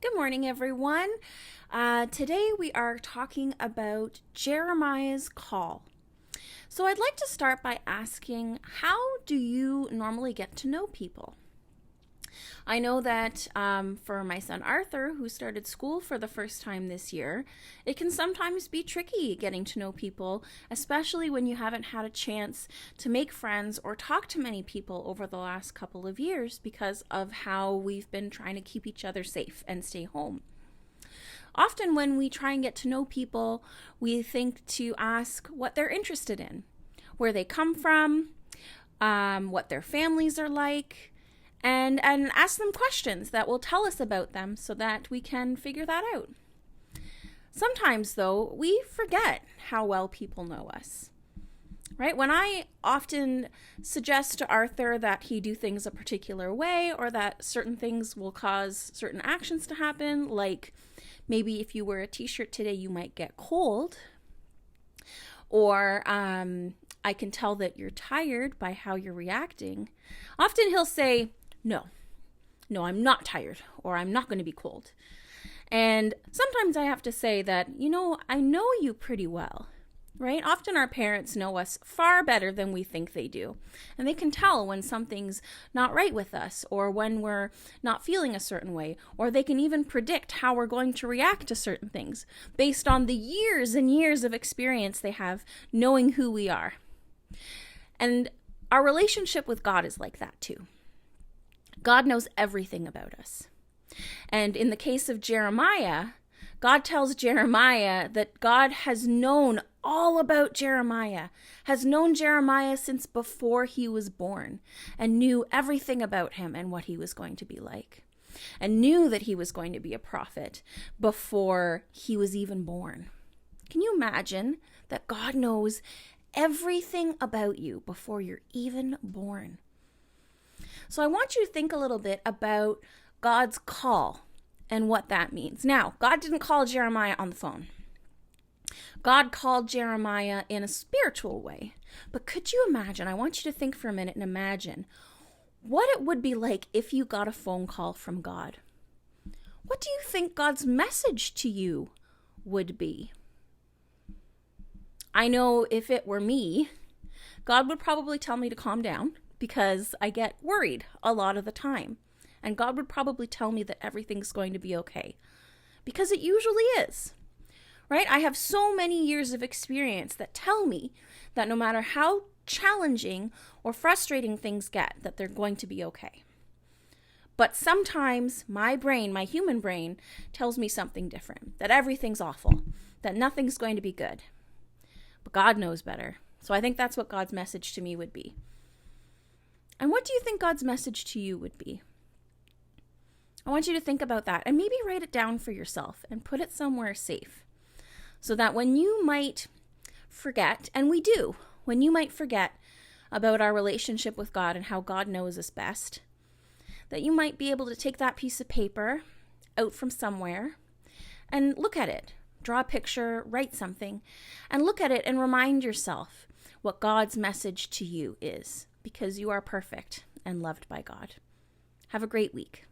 Good morning, everyone. Today we are talking about Jeremiah's call. So I'd like to start by asking, how do you normally get to know people? I know that for my son Arthur, who started school for the first time this year, it can sometimes be tricky getting to know people, especially when you haven't had a chance to make friends or talk to many people over the last couple of years because of how we've been trying to keep each other safe and stay home. Often when we try and get to know people, we think to ask what they're interested in, where they come from, what their families are like, and ask them questions that will tell us about them so that we can figure that out. Sometimes, though, we forget how well people know us, right? When I often suggest to Arthur that he do things a particular way or that certain things will cause certain actions to happen, like maybe if you wear a t-shirt today, you might get cold, or I can tell that you're tired by how you're reacting. Often he'll say, No, I'm not tired, or I'm not going to be cold. And sometimes I have to say that, I know you pretty well, right? Often our parents know us far better than we think they do. And they can tell when something's not right with us, or when we're not feeling a certain way, or they can even predict how we're going to react to certain things based on the years and years of experience they have knowing who we are. And our relationship with God is like that too. God knows everything about us. And in the case of Jeremiah, God tells Jeremiah that God has known all about Jeremiah, has known Jeremiah since before he was born, and knew everything about him and what he was going to be like, and knew that he was going to be a prophet before he was even born. Can you imagine that God knows everything about you before you're even born? So I want you to think a little bit about God's call and what that means. Now, God didn't call Jeremiah on the phone. God called Jeremiah in a spiritual way. But could you imagine, I want you to think for a minute and imagine what it would be like if you got a phone call from God. What do you think God's message to you would be? I know if it were me, God would probably tell me to calm down, because I get worried a lot of the time. And God would probably tell me that everything's going to be okay, because it usually is, right? I have so many years of experience that tell me that no matter how challenging or frustrating things get, that they're going to be okay. But sometimes my brain, my human brain, tells me something different, that everything's awful, that nothing's going to be good. But God knows better. So I think that's what God's message to me would be. And what do you think God's message to you would be? I want you to think about that and maybe write it down for yourself and put it somewhere safe, so that when you might forget, and we do, when you might forget about our relationship with God and how God knows us best, that you might be able to take that piece of paper out from somewhere and look at it, draw a picture, write something, and look at it and remind yourself what God's message to you is, because you are perfect and loved by God. Have a great week.